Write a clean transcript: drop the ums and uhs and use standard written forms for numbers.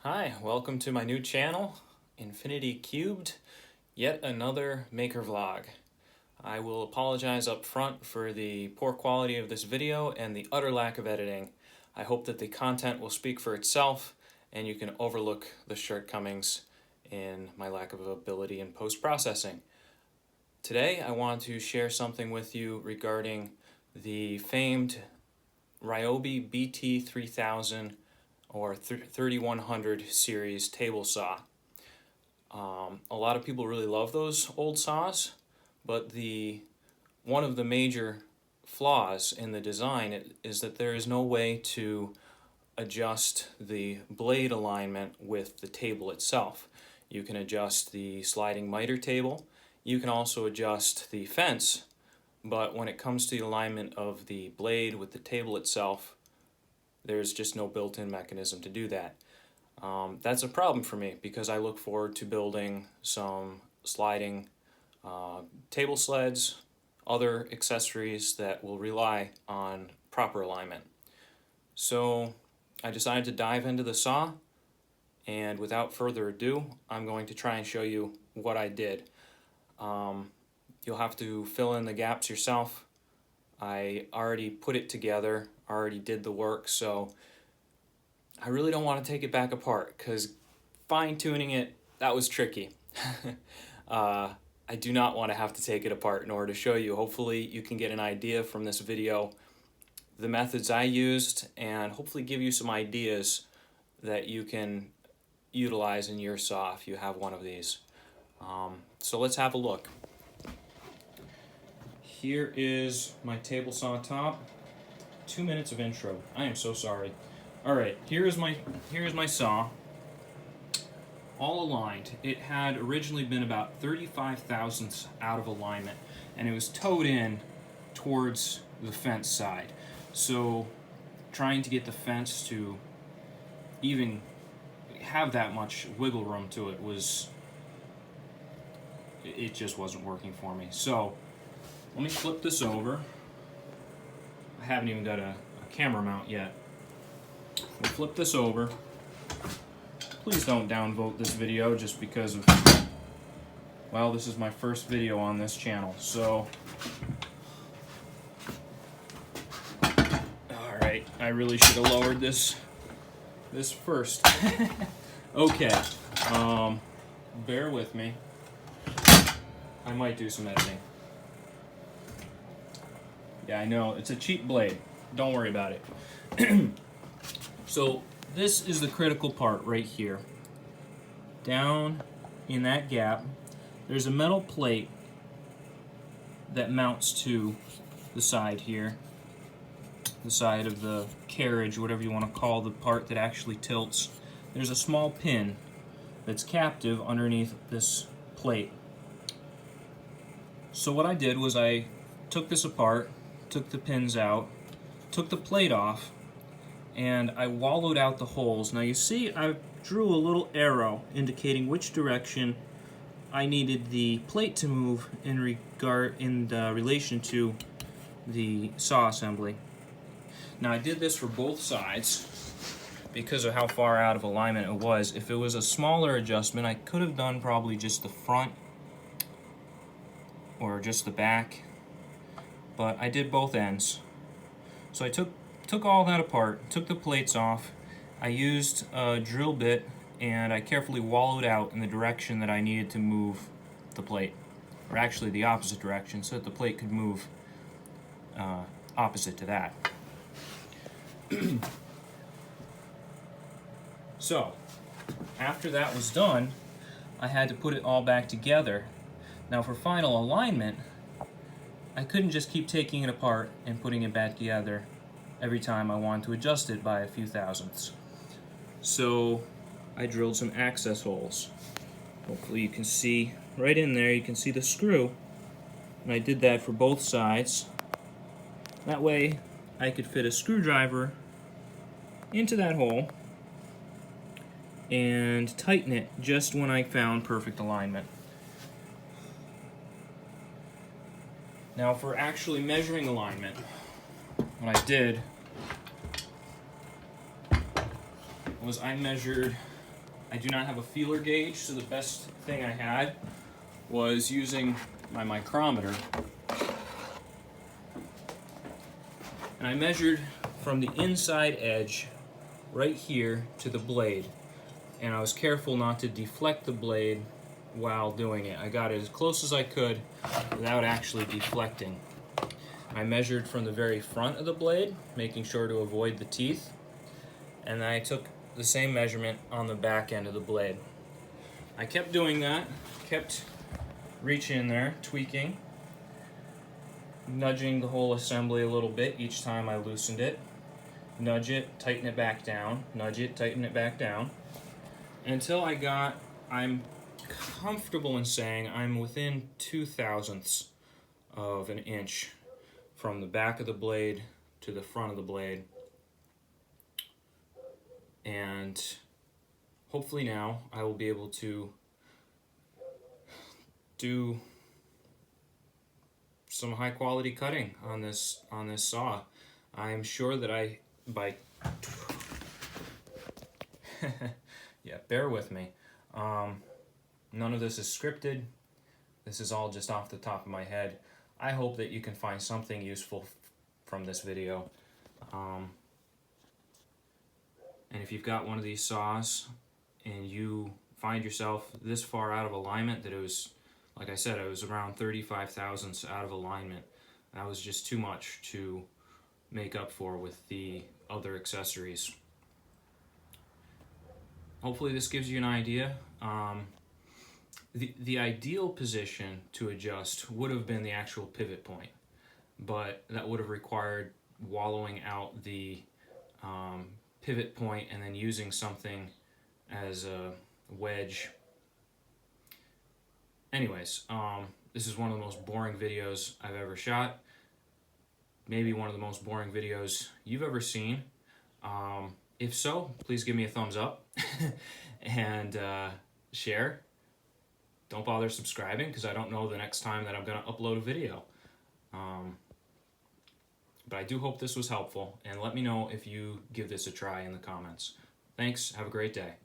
Hi, welcome to my new channel, Infinity Cubed, yet another maker vlog. I will apologize up front for the poor quality of this video and the utter lack of editing. I hope that the content will speak for itself and you can overlook the shortcomings in my lack of ability in post-processing. Today I want to share something with you regarding the famed Ryobi BT3000 or 3100 series table saw. A lot of people really love those old saws, but one of the major flaws in the design is that there is no way to adjust the blade alignment with the table itself. You can adjust the sliding miter table, you can also adjust the fence, but when it comes to the alignment of the blade with the table itself, there's just no built-in mechanism to do that. That's a problem for me because I look forward to building some sliding table sleds, other accessories that will rely on proper alignment. So I decided to dive into the saw, and without further ado, I'm going to try and show you what I did. You'll have to fill in the gaps yourself. I already put it together, already did the work, so I really don't want to take it back apart because fine-tuning it, that was tricky. I do not want to have to take it apart in order to show you. Hopefully you can get an idea from this video the methods I used and hopefully give you some ideas that you can utilize in your saw if you have one of these. So let's have a look. Here is my table saw top. 2 minutes of intro. I am so sorry. Alright, here's my saw. All aligned. It had originally been about 35 thousandths out of alignment, and it was towed in towards the fence side. So trying to get the fence to even have that much wiggle room to it it just wasn't working for me. So let me flip this over. I haven't even got a camera mount yet. We'll flip this over. Please don't downvote this video just because of, well, this is my first video on this channel, so. Alright, I really should have lowered this first. Okay, bear with me. I might do some editing. Yeah, I know, it's a cheap blade. Don't worry about it. So, this is the critical part right here. Down in that gap, there's a metal plate that mounts to the side here. The side of the carriage, whatever you want to call the part that actually tilts. There's a small pin that's captive underneath this plate. So what I did was I took this apart, took the pins out, took the plate off, and I wallowed out the holes. Now you see I drew a little arrow indicating which direction I needed the plate to move in relation to the saw assembly. Now I did this for both sides because of how far out of alignment it was. If it was a smaller adjustment, I could have done probably just the front or just the back, but I did both ends. So I took all that apart, took the plates off, I used a drill bit, and I carefully wallowed out in the direction that I needed to move the plate, or actually the opposite direction, so that the plate could move opposite to that. So, after that was done, I had to put it all back together. Now for final alignment, I couldn't just keep taking it apart and putting it back together every time I wanted to adjust it by a few thousandths. So I drilled some access holes. Hopefully you can see right in there, you can see the screw. And I did that for both sides. That way I could fit a screwdriver into that hole and tighten it just when I found perfect alignment. Now for actually measuring alignment, what I did was I measured I do not have a feeler gauge, so the best thing I had was using my micrometer. And I measured from the inside edge right here to the blade. And I was careful not to deflect the blade while doing it. I got it as close as I could without actually deflecting. I measured from the very front of the blade, making sure to avoid the teeth. And then I took the same measurement on the back end of the blade. I kept doing that, kept reaching in there, tweaking, nudging the whole assembly a little bit each time I loosened it. Nudge it, tighten it back down, nudge it, tighten it back down, until I'm comfortable in saying I'm within 0.02 of an inch from the back of the blade to the front of the blade. And hopefully now I will be able to do some high quality cutting on this saw. I'm sure that yeah, bear with me. None of this is scripted. This is all just off the top of my head. I hope that you can find something useful from this video. And if you've got one of these saws and you find yourself this far out of alignment, that it was, like I said, it was around 35 thousandths out of alignment. That was just too much to make up for with the other accessories. Hopefully this gives you an idea. The ideal position to adjust would have been the actual pivot point, but that would have required wallowing out the pivot point and then using something as a wedge. Anyways, this is one of the most boring videos I've ever shot. Maybe one of the most boring videos you've ever seen. If so, please give me a thumbs up and share. Don't bother subscribing because I don't know the next time that I'm going to upload a video. But I do hope this was helpful, and let me know if you give this a try in the comments. Thanks, have a great day.